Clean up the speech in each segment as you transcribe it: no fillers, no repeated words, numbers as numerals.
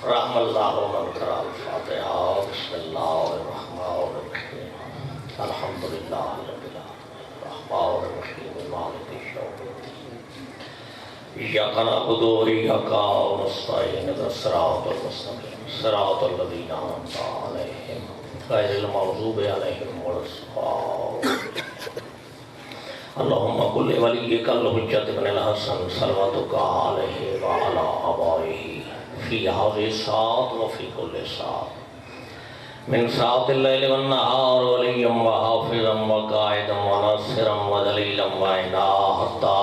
رحم اللہ من قرأ الفاتحہ بسم اللہ الرحمن الرحیم الحمدللہ رب العالمین الرحمن الرحیم مالک یوم الدین ایاک نعبد و ایاک نستعین اهدنا الصراط المستقیم صراط الذین انعمت علیہم غیر المغضوب علیہم ولا الضالین اللہم کل ولیک الحجۃ ابن الحسن صلواتک علیہ وعلی آبائہ فی هذه الساعة وفي كل ساعة من ساعة الليل والنهار وليا وحافظا وقائدا وناصرا ودليلا وعنا حتى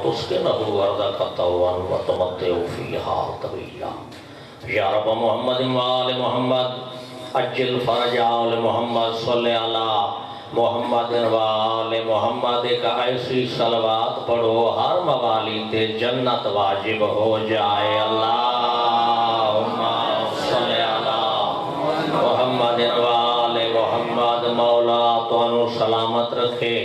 تسكنه أرضك طوعا وتمتع فيها طويلا يا رب محمد وآل محمد عجل فرج آل محمد صلی علی محمد وآل محمد کا ایسی صلوات پڑھو ہر موالی تے جنت واجب ہو جائے اللہم صلی علی محمد وآل محمد مولا تو سلامت رکھے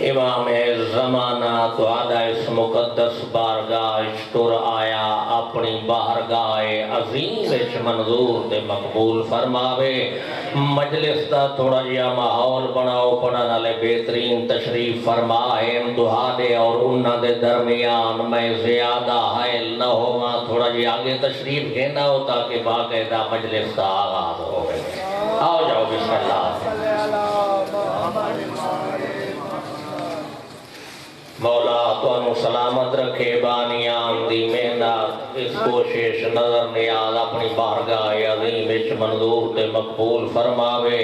امام زمانہ تو آدھا اس مقدس بارگاہ اشتر آیا اپنی بارگاہ عظیم اچ منظور دے مقبول فرماوے مجلس دا تھوڑا جیا ماحول بناؤ پڑھن والے بہترین تشریف فرمائیں دعا دے اور انہاں دے درمیان میں زیادہ حائل نہ ہوا تھوڑا جی آگے تشریف گھینا ہو تاکہ باقاعدہ مجلس دا آغاز ہو گئے آؤ جاؤ بسم اللہ مولا تو انو سلامت رکھے بانیان دی محنت اس کوشش نظر نیاز اپنی بارگاہ عظیم اچ منظور تے مقبول فرماوے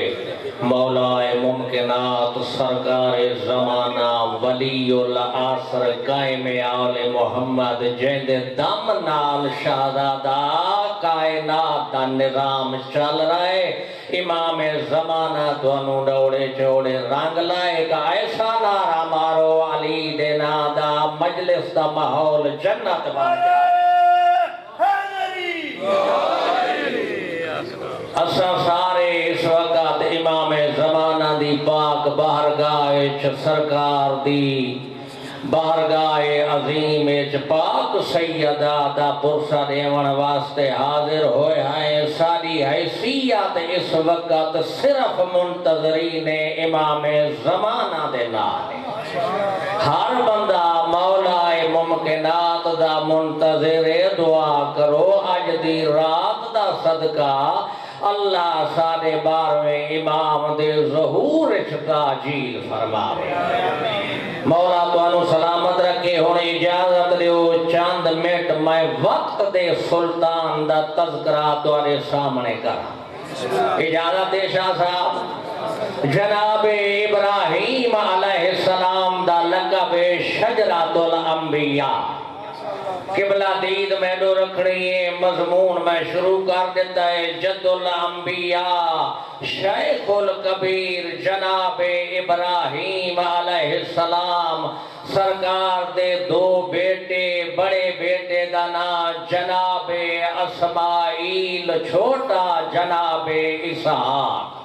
مولا ممکنات سرکار زمانہ ولی العصر قائم آل محمد جہد دم نال شہزادہ کائنات دا نظام چل رہا ہے امام زمانہ دونوں ڈوڑے چوڑے رنگ لائے گا ایسا نعرہ مارو علی دینا دا مجلس دا ماحول جنت بن جائے اساں سارے اس وقت امام زمانہ دی پاک بارگاہ سرکار دی بارگاہ عظیم پاک سیدہ دا پرسہ دیون واسطے حاضر ہوئے ہیں ساری حیثیت اس وقت صرف منتظرین امام زمانہ دے نال ہر بندہ مولا ممکنات دا منتظر دعا کرو اج دی رات دا صدقہ اللہ سارے بارویں امام دے ظہور تاجیل فرماوے مولا تو انو سلامت رکھے ہونے اجازت دیو چاند منٹ میں وقت دے سلطان دا تذکرہ دوارے سامنے کرا اجازت دے شاہ صاحب جناب ابراہیم علیہ السلام دا لقب شجرۃ الانبیاء قبلہ دید میں دو رکھنی ہے مضمون میں شروع کر دیتا ہے جد الانبیاء شیخ الکبیر جناب ابراہیم علیہ السلام سرکار دے دو بیٹے بڑے بیٹے دا نام جناب اسماعیل چھوٹا جناب اسحاق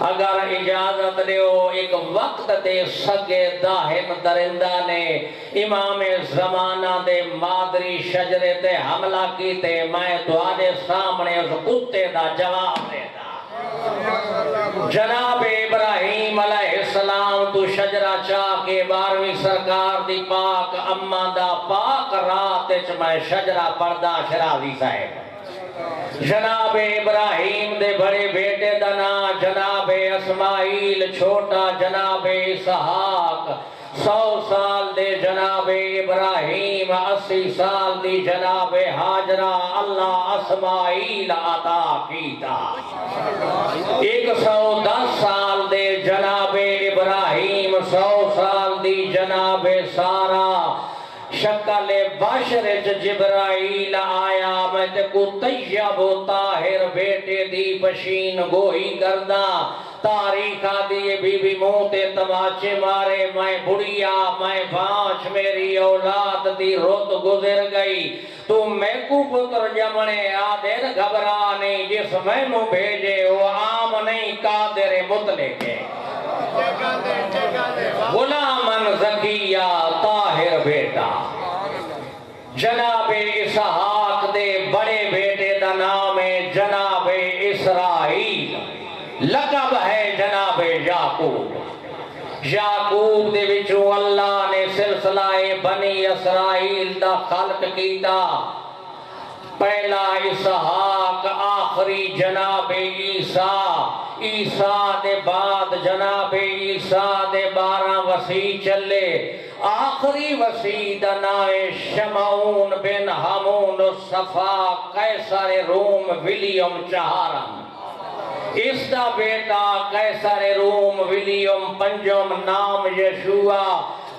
اگر اجازت دیو ایک وقت دے سگے داہم درندہ نے امام زمانہ دے مادری شجرے تے حملہ کیتے میں تواڈے سامنے اس کتے دا جواب دیتا جناب ابراہیم علیہ السلام تو شجرہ چاہ کے 12ویں سرکار دی پاک اماں دا پاک رات وچ میں شجرہ پردہ شرازی صاحب جناب ابراہیم دے بڑے بیٹے دا نام جناب اسماعیل چھوٹا جناب اسحاق 100 سال دے جناب ابراہیم 80 سال دی جناب حاجرہ اللہ اسماعیل عطا کیتا 110 سال دے جناب ابراہیم 100 سال دی جناب سارہ شکل بشر جبرائیل آیا میں تے کو طیب و طاہر بیٹے دی پشین گوئی کردہ تاریخ آدھی بی بی موتے تماچے مارے میں بڑیا میں بانچ میری اولاد دی روت گزر گئی تو میں کو پتر جمنے آدھر گھبرانے جس میں نو بھیجے وہ عام نہیں قادر مطلق ہے غلامن زکیہ طاہر ظاہر بیٹا جناب اسحاق دے بڑے بیٹے دا نام ہے جناب اسرائیل لقب ہے جناب یعقوب یعقوب دے وچوں اللہ نے سلسلہ بنی اسرائیل دا خلق کیتا پہلا اسحاق آخری جناب عیسیٰ عیسیٰ دے بعد جناب عیسیٰ دے 12 وسیع چلے آخری وسیع دا نام شمعون بن حمون الصفا قیصر روم ولیم چہارم اس دا بیٹا قیصر روم ولیم پنجم نام یشوع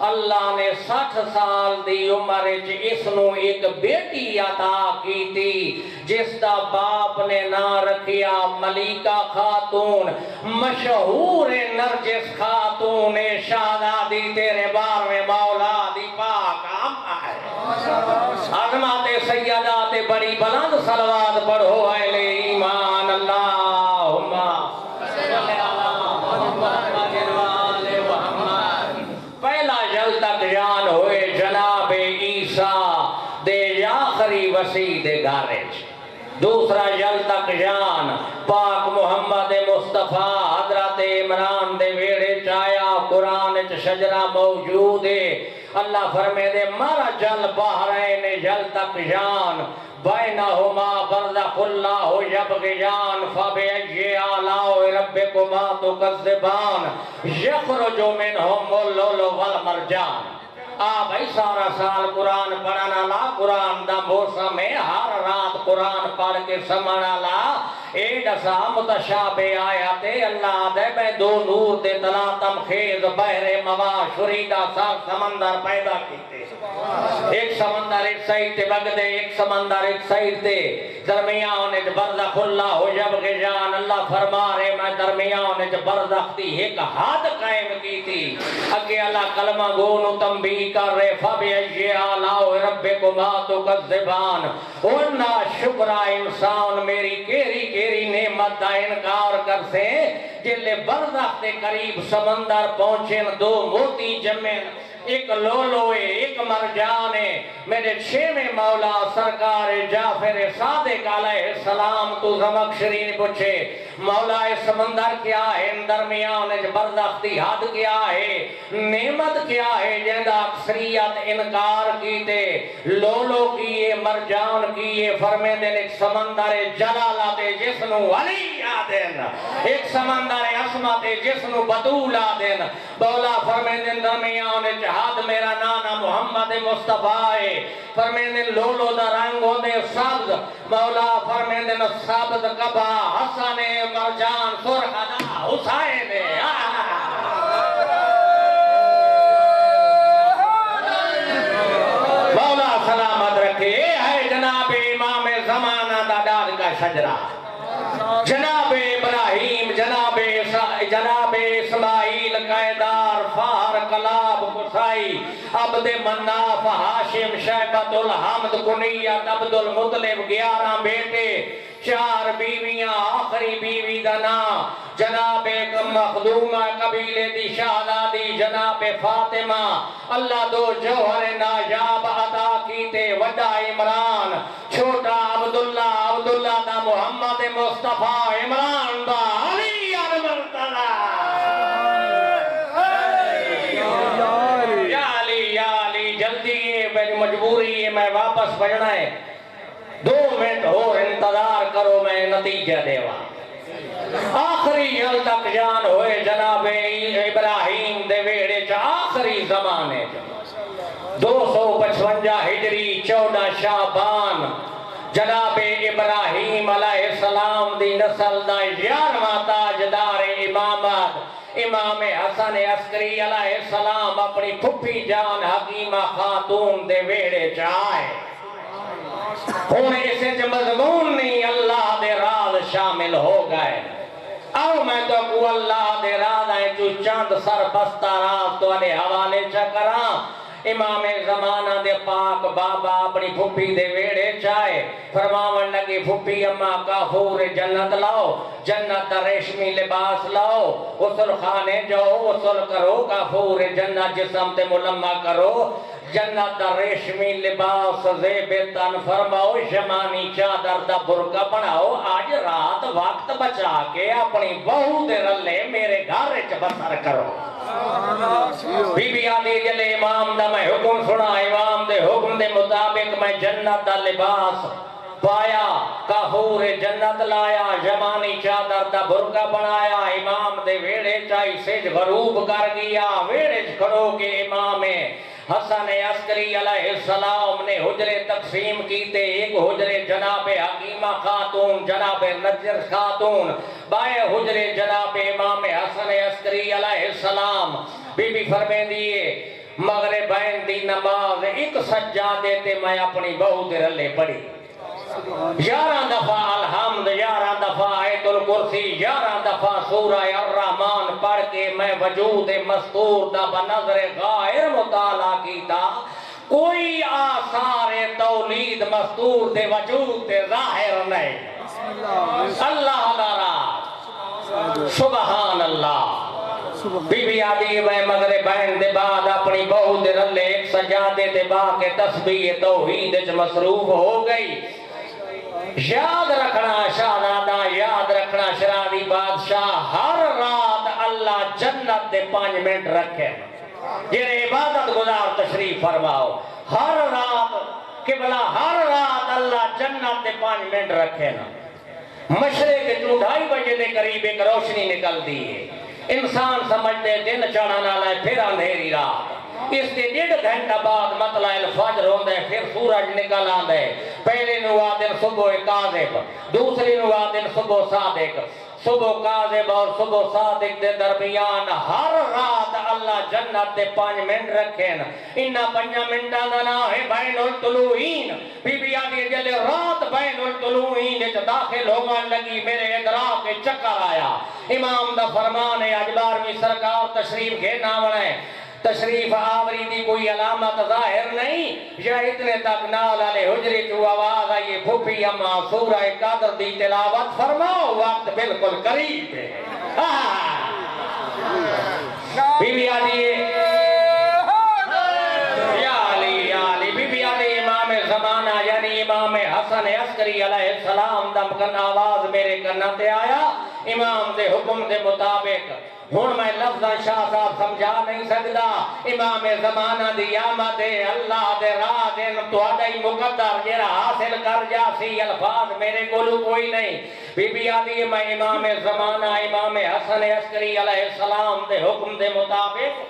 اللہ نے 60 سال دی عمر اس نو ایک بیٹی عطا کی تھی جس دا باپ نے نام رکھیا ملیکہ خاتون مشہور نرجس خاتون شہزادی تیرے بار میں مولا دی پاک عظمت سیدات بڑی بلند صلوات پڑھو اہل ایمان اللہم پہلا جل تک جان ہوئے جناب عیسیٰ دے آخری وسیع دے گارج دوسرا جل تک جان پاک محمد مصطفیٰ حضرت عمران دے ویڑے چایا قرآن شجرہ موجود ہے اللہ فرمے دے مارا جل بحرین جل تک جان بینہما برزخ اللہ یبغیان فبأی آلاء ربکما تکذبان یخرج منہم اللؤلؤ والمرجان آپ ہی سارا سال قرآن پڑھنا لا قرآن دا موسم ہے ہر رات قرآن پڑھ کے سمجھنا لا اے دسا متشابہ آیاتے اللہ دے میں دو نور دے تلاتم خیز بحر موا شریدہ سار سمندر پیدا کیتے ایک سمندر ایک سائٹ تے بگدے ایک سمندر ایک سائٹ تے درمیان اچ برزخ اللہ ہو یبغیان اللہ فرما رہے میں درمیان اچ برزخ دی ایک حد قائم کی تھی اگے اللہ کلمہ گونو تنبیہ کر رہے فبأی آلاء ربکما تکذبان ورنہ شکرہ انسان میری کیری نعمت دا انکار کر سے جلے برزخ دے قریب سمندر پہنچیں دو موتی جمین ایک لولو ہے ایک مرجان ہے میرے چھویں مولا سرکار جعفر صادق علیہ السلام تو زمخشری نے پوچھے مولا سمندر کیا ہے درمیان برزخ دی حد کیا ہے نعمت کیا ہے جہاں اکثریت انکار کیتے لولو کیے مرجان کیے فرمے دن ایک سمندر جلالت جسنو علی آدن ایک سمندر عصمت جسنو بطول آدن مولا فرمے دن درمیان جہاد میرا نانا محمد مصطفیٰ ہے فرمینے لولو دا رنگ ہوندے سبز مولا فرمینے سبز کبا حسن مرجان سرخدا حسین مولا سلامت رکھے ہے جناب امام زمانہ دا داد کا شجرہ جناب ابراہیم جناب اسماعیل قیدار فہر کلاب قصائی عبد مناف ہاشم شیبت الحمد کنیت عبد المطلب 11 بیٹے 4 بیویاں آخری بیوی دا نام جناب مخدومہ قبیلے دی شہزادی جناب فاطمہ اللہ دو جوہر ناجاب عطا کیتے وڈا عمران چھوٹا عبداللہ دا محمد مصطفیٰ عمران دا علی المرتضی یا علی جلدی ہے میری مجبوری ہے میں واپس بجنا ہے 2 منٹ اور انتظار کرو میں نتیجہ دیوا آخری جل تک جان ہوئے جناب ابراہیم دے ویڑے چا آخری زمانے 255 ہجری 14 شعبان جناب ابراہیم علیہ السلام دی نسل دا 11واں تاجدار امامت امام حسن عسکری علیہ السلام اپنی پھپھی جان حکیمہ خاتون دے ویڑے چاہے ہونے اسے جو مضمون نہیں اللہ دے راز شامل ہو گئے آؤ میں تو کو اللہ دے راز آئے تو چاند سر بستہ راز تو انہیں حوالے چکران امام زمانہ دے پاک بابا اپنی پھپھی دے ویڑے چائے فرماون لگے پھپھی اما کافور جنت لاؤ جنت دا ریشمی لباس لاؤ غسل خانے جاؤ غسل کرو کافور جنت جسم تے ملمہ کرو جنت دا ریشمی لباس زیب تن فرماؤ شمانی چادر دا برقع بناؤ آج رات وقت بچا کے اپنی بہو دے رلے میرے گھر وچ بسر کرو بی بی آدھی جلے امام دا میں حکم سنا امام دے حکم دے مطابق میں جنت دا لباس پایا کافور جنت لایا شمانی چادر دا برقع بنایا امام دے ویڑے چائی سج غروب کر گیا ویڑے کھڑو کے امام حسن عسکری علیہ السلام نے حجرے تقسیم کیتے ایک حجرے جناب حکیمہ خاتون جناب نجر خاتون بائے حجرے جناب امام حسن عسکری علیہ السلام بی بی فرمین دیئے مغربین دی نماز ایک سجادے تے میں اپنی بہو دے رلے پڑھی 11 دفعہ الحمد 11 دفعہ آیت الکرسی 11 دفعہ سورہ الرحمن پڑھ کے میں وجود مستور دا بنظر غائر مطالعہ کیتا کوئی آثار تولید مستور دے وجود دے ظاہر نہیں اللہ دارا سبحان اللہ بی بی آدھی میں مغربین دے بعد اپنی بہو دے رلے ایک سجادے دے با کے تسبیح توحید مصروف ہو گئی یاد رکھنا شاہزادہ یاد رکھنا شرادی بادشاہ ہر رات اللہ جنت دے 5 منٹ رکھے جنہیں عبادت گزار تشریف فرماؤ ہر رات قبلہ ہر رات اللہ جنت دے 5 منٹ رکھے نا مشرق 2:30 بجے دے قریب ایک روشنی نکل دی ہے انسان سمجھتے دن چڑھانا لائے پھر اندھیری رات اس کے 1.5 گھنٹہ بعد مطلع الفجر ہوندہ ہے پھر سورج نکل آندہ ہے پہلے نوادن صبح کاذب دوسری نوادن صبح صادق صبح کاذب اور صبح صادق دے درمیان ہر رات اللہ جنت دے 5 منٹ رکھیں انہا 5 منٹاں دا نا ہے بین الطلوعین بی بی آدھی جلے رات بین الطلوعین داخل ہوگان لگی میرے ادراک کے چکر آیا امام دا فرمان ہے اجباروی سرکار تشریف گھینا بڑھائے تشریف آوری دی کوئی علامت ظاہر نہیں یا اتنے تک نال علیہ حجری جو آواز آئیے پھوپی اما سورہ قدر دی تلاوت فرماؤ وقت بالکل قریب ہے بی بی آدھی بی بی آدھی امام زمانہ یعنی امام حسن عسکری علیہ السلام دم آواز میرے کناتے آیا امام دے حکم دے مطابق ہون میں لفظہ شاہ صاحب سمجھا نہیں سکتا امام زمانہ دی آمد اللہ دے راہ دن تو اڈائی مقدر جیرا حاصل کر جاسی الفاظ میرے کولو کوئی نہیں بی بی آدھی میں امام زمانہ امام حسن عسکری علیہ السلام دے حکم دے مطابق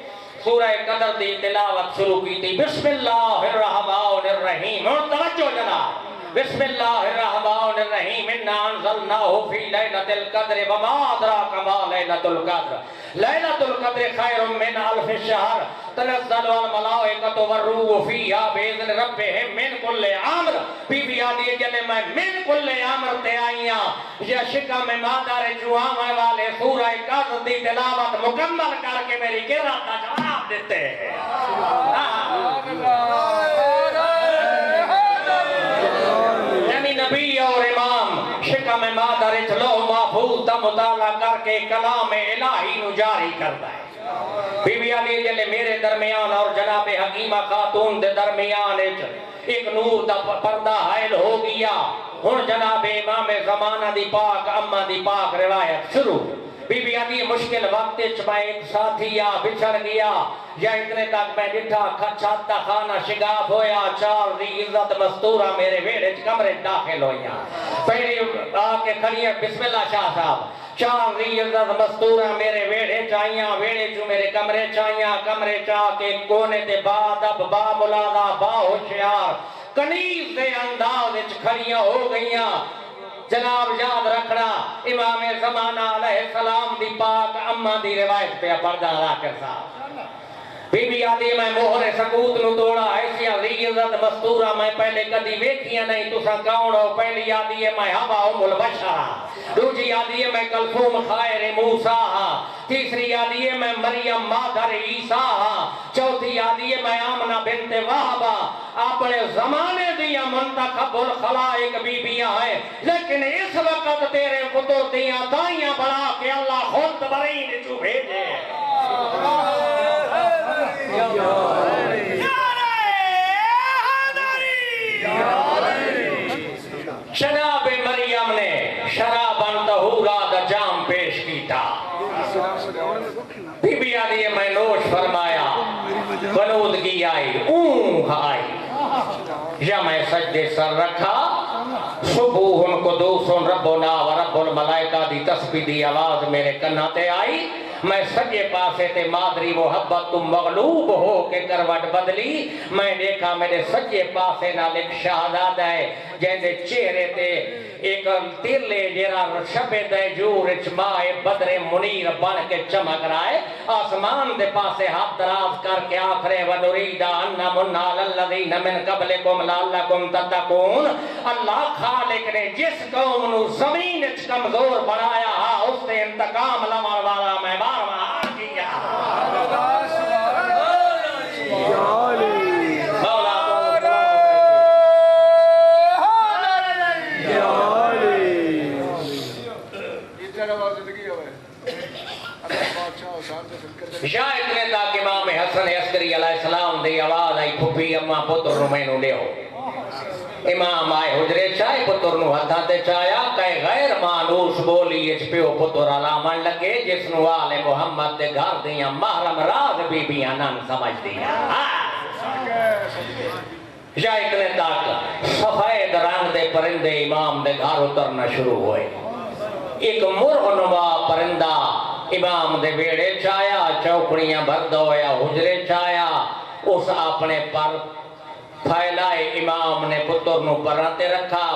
سورہ قدر دی تلاوت شروع کی تھی بسم اللہ الرحمن الرحیم اور توجہ جناب بسم اللہ الرحمن الرحیم انا انزلناہ فی لیلۃ القدر وما ادراک ما لیلۃ القدر لیلۃ القدر خیر من الف شہر تنزل الملائکۃ والروح فیہا باذن ربہم من کل امر بی بی آدھی جلے میں من کل امر تے آئیاں یا شکا میں مادر جوامہ والے سورہ قدر دی تلاوت مکمل کر کے میری قرات کا جواب دیتے ہیں نبی اور امام شکم مادر لوح محفوظ دا مطالعہ کر کے کلام الہی نو جاری کرتا ہے بی بی علی جلے میرے درمیان اور جناب حکیمہ خاتون دے درمیان ایک نور دا پردہ حائل ہو گیا ہن جناب امام زمانہ دی پاک اما دی پاک روایت شروع بی بی آدھی مشکل وقت میں ایک ساتھی بچھڑ گیا یا اتنے تک میں ڈٹھا چھاتا خانہ شگاف ہویا 4 دی عزت مستورہ میرے ویڑے کمرے داخل ہویا پہلی آکے کھڑی ہے بسم اللہ شاہ صاحب 4 دی عزت مستورہ میرے ویڑے چاہیاں ویڑے جو میرے کمرے چاہیاں کمرے چاہ کے کونے دے بعد اب با ملادا با ہوشیار کنیز دے انداز کھڑیاں ہو گئیاں جناب یاد رکھنا امام زمانہ علیہ السلام دی پاک اما دی روایت پہ پردہ لا کر صاحب بی بی آدھی میں مہر سکوت نو توڑا ایسی عزت مستورہ میں پہلے کدی ویکھیاں نہیں تساں کون ہو پہلی آدھی ہے میں حوا ام البشرہ دوسری آدھی ہے میں کلثوم خیر موسیٰ تیسری آدھی ہے میں مریم مادر عیسیٰ چوتھی آدھی ہے میں آمنہ بنت وہبہ اپنے زمانے دیا منتخب الخلائق بیبیاں ہیں لیکن اس وقت تیرے پتر دیاں دائیاں بڑھا کے اللہ خود برین جو بھیجے جناب مریم نے شراباً طہورا دا جام پیش کیتا بی بی آدھی ہے میں نوش فرمایا بنودگی آئی اونگ آئی یا میں سجدے سر رکھا سبوہن قدوسن ربنا و رب الملائکہ دی تسبیح دی آواز میرے کناتے آئی میں سجے پاسے تے مادری محبت تم مغلوب ہو کے کروٹ بدلی میں دیکھا میرے سجے پاسے نال ایک شہزادہ ہے جیندے چہرے تے ایک تیرلے جیرا شبے دے جور اچمائے بدر منیر بن کے چمک رائے آسمان دے پاسے ہاتھ دراز کر کے آخرے ونریدہ انہ منال الذین من قبلکم لعلکم تتقون اللہ خالق نے جس قوم نو زمین اچ کمزور بنایا اس سے انتقام لمر والا میں بارواں کیا شاید نے تاکہ امام حسن عسکری علیہ السلام دی آواز آئی پھپی اما پتر نو میں نو لے ہو امام آئے حجرے چاہے پتر نو ہتھا تے چایا کہے غیر مانوس بولی اچ پیو پتر علامن لگے جس نو آل محمد دے گھر دیاں محرم راز بی بیاں نان سمجھ دیا شاید نے تاکہ سفید رنگ دے پرندے امام دے گھر اترنا شروع ہوئے ایک مرغ نما پرندہ امام دے بیڑے چایا چوکڑیاں بھر دویا حجرے چایا اس اپنے پر پھیلائے امام نے پتر نو پراتے رکھا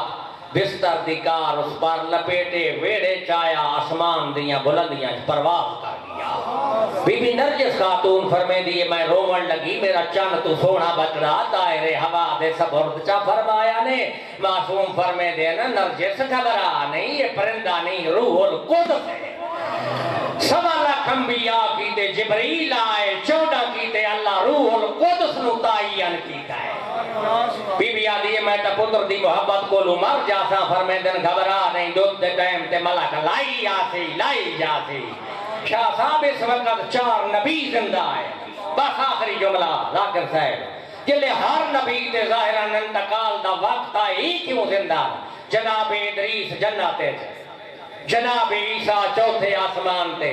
بستر دیکار اس پر لپیٹے ویڑے چایا آسمان دیاں بلندیاں پرواز کر گیا بی بی نرجس خاتون فرمے دیئے میں رومن لگی میرا چند تو سونا بچڑا دائرے ہوا دے سبرد چا فرمایا نے معصوم فرمے دے نا نرجس گھبرا نہیں یہ پرندہ نہیں روح القدس ہے سوا لاکھ انبیاء کیتے جبریل آئے 14 کیتے اللہ روح القدس نو تعین کیتا ہے بی بی آدھی ہے میں تا پتر دی محبت کو لو مر جاسا فرمے دن گھبرا نہیں دودھ دے ٹائم تے ملک لائی جاسی شاہ صاحب اس وقت 4 نبی زندہ ہے بس آخری جملہ ذاکر صاحب جلے ہر نبی تے ظاہران انتقال دا وقت آئی کیوں زندہ جناب ادریس جناتے تھے جناب عیسیٰ چوتھے آسمان تے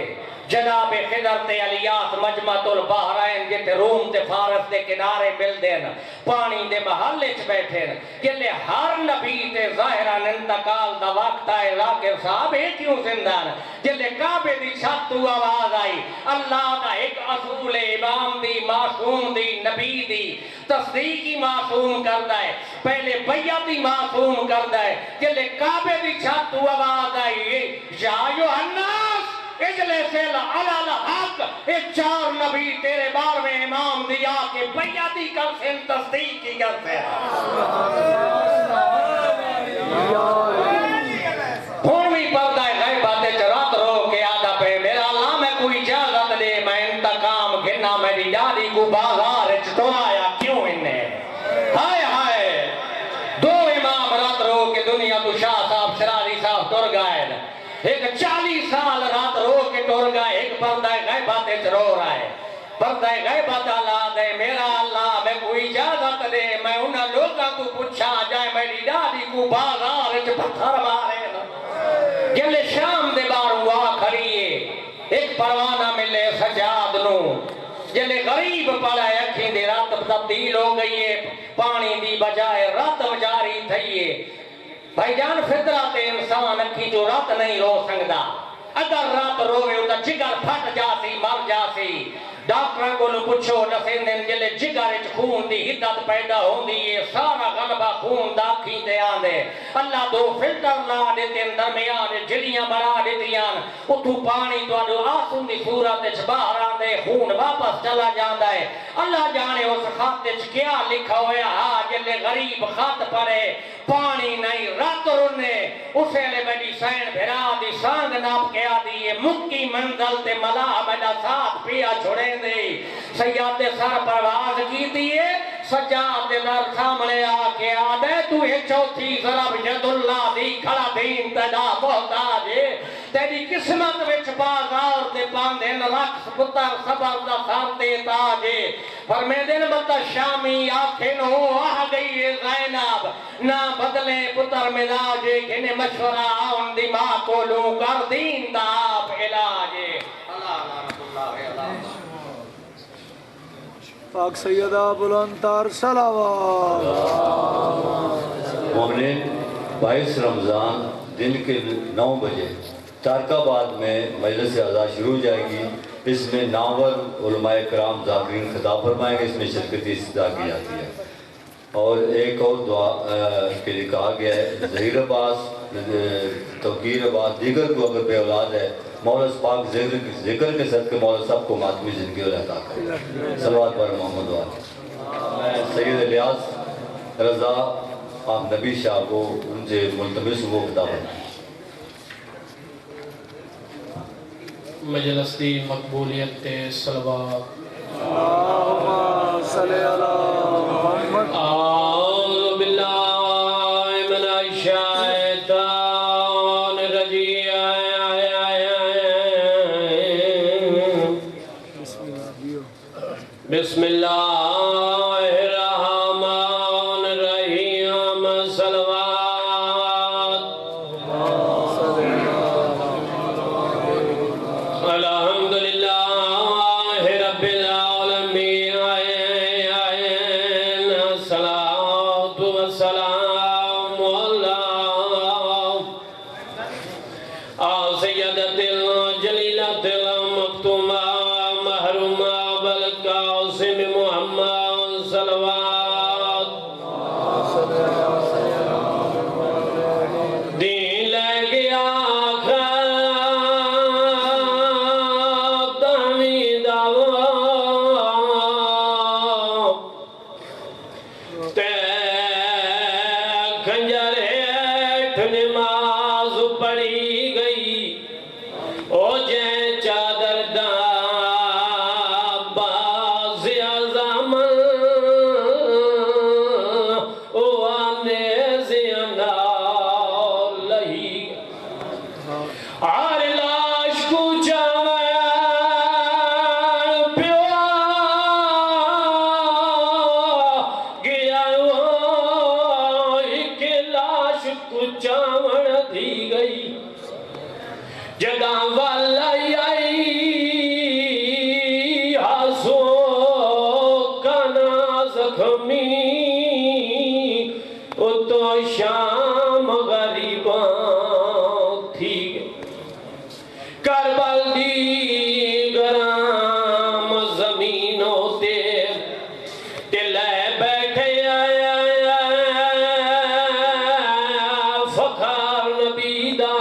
جناب خضر تے الیاس مجمع البحرین جتے روم تے فارس تے کنارے مل دین پانی دے محلے چ بیٹھے جلے ہر نبی تے ظاہران انتقال دا وقت آئے ذاکر صاحب ہے کیوں زندان جلے کعبے دی چھت تو آواز آئی اللہ دا ایک اصول امام دی معصوم دی نبی دی تصدیقی معصوم کردا ہے پہلے بیعتی معصوم کردا ہے جلے کعبے دی چھت تو آواز آئی یا یوحناس اجلسے علی الحق یہ 4 نبی تیرے بار میں امام دیا کہ بیعتی کر سے تصدیق کی کرتے ہیں پھونوی پردہ غیب باتیں چرات رو کے آدھا پہ میرا اللہ میں کوئی اجازت دے میں انتقام گھنا میری ڈالی کو بازار چتو آیا کیوں انہیں ہائے ہائے 2 امام رات رو کے دنیا تو شاہ صاحب شرازی صاحب ٹر گئے ایک 40 سال رات رو کے ٹور گئے ایک پردہ غیبات رو رہا ہے پردہ غیبات اللہ دے میرا اللہ میں کوئی اجازت دے میں انہاں لوگاں کو پوچھا جائے میری ڈاڈی کو بازار وچ پتھر مارے جلے شام دے بار ہوا کھڑیے ایک پروانہ ملے سجاد نو جلے غریب پڑا ہے اکھیں دے رات تبدیل ہو گئی ہے پانی دی بجائے رات جاری تھئیے بھائی جان فطرت انسان اکھی جو رات نہیں رو سنگدا اگر رات روے ہوتا جگر پھٹ جاسی مر جاسی ڈاکٹر کو پوچھو دسیں دن جلے جگر وچ خون دی حدت پیدا ہوندی ہے سارا غلبہ خون دا اکھیں تے آندے اللہ دو فلٹر لا دیتے درمیان جڑیاں بڑا دیتیاں اتھو پانی تو آسون دی صورت وچ باہر آندے خون واپس چلا جاندا ہے اللہ جانے اس خط وچ کیا لکھا ہویا ہاں جلے غریب خط پڑے پانی نہیں رات رنے اسے لے میری سین بھرا دی سانگ ناپ کے آدھی مکی منزل تے ملا میرا ساتھ پیا چھوڑیں دے سیاد سر پرواز کی دیئے سجاد در سامنے آکے آدھے تو ایک چوتھی ضرب ید اللہ دی کھڑا دین تیدا محتاج تیری قسمت وچ بازار دے باندھن رقص پتر صبر دا سر دے تاج فرمیدن بتا شامی آنکھیں ہو آہ گئی زینب نہ بدلے پتر مزاج گھنے مشورہ آن دی ماں کو لوں کر دین دا آپ علاج اللہ رب اللہ پاک سیدہ بلندتر صلوات مومنین 22 رمضان دن کے 9 بجے تارک آباد میں مجلس اعزا شروع ہو جائے گی اس میں ناول علماء کرام ذاکرین خطاب فرمائیں گے اس میں شرکتی استدعا کی جاتی ہے اور ایک اور دعا کے لیے کہا گیا ہے ظہیر عباس توقیر عباس دیگر کو اگر بے اولاد ہے مولا پاک ذکر کے صدقے مولا سب کو ماتمی زندگی اور عطا کرے صلوات پر محمد وآلہ میں سید الیاس رضا آپ نبی شاہ کو ان سے ملتمس وہ خطاب ہے مجلس دی مقبولیت تے صلوات اللہم صلی علی محمد اعوذ باللہ من الشیطان الرجیم بسم اللہ الرحمن الرحیم صلوات الحمدللہ رب العالمین الصلاۃ والسلام علی سیدۃ الجلیلۃ المکتومہ محرومہ بالقاسم محمد صلوات دین لے گیا نماز پڑھی گئی او جے چادر دا باز اعظم او آنے زینا لہی آر لاش کو جاوے پیوا گیا ایک لاش کو چاوڑ دی گئی جگہ والائی آئی ہاسو کنا زخمی او تو شام غریباں تھی کربل دی گرام زمینوں تے لے بیٹھے فخار نبی دا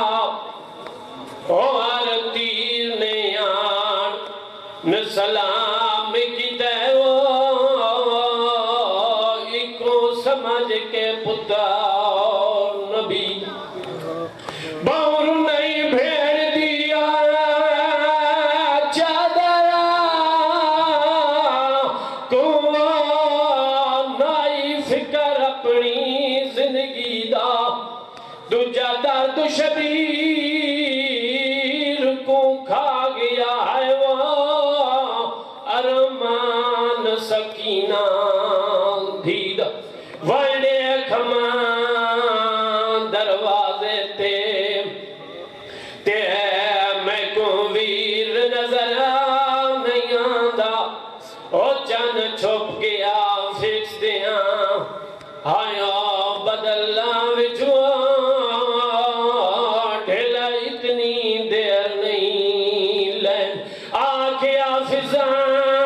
اور تیر نے آن سلام کی دیو ایکو سمجھ کے پتر نبی باور نہیں بھیڑ دیا چادرہ کو نائی فکر اپنی زندگی دا دوجہ درد شبیر کو کھا گیا ہے وہ ارمان سکینہ دھید وڑے کھمان دروازے تے میں کو ویر نظر نہیں آندہ او چن چھپ گیا فکس دیاں آیا بدلہ وچوا ڈھلا اتنی دیر نہیں لین آکھیا فضان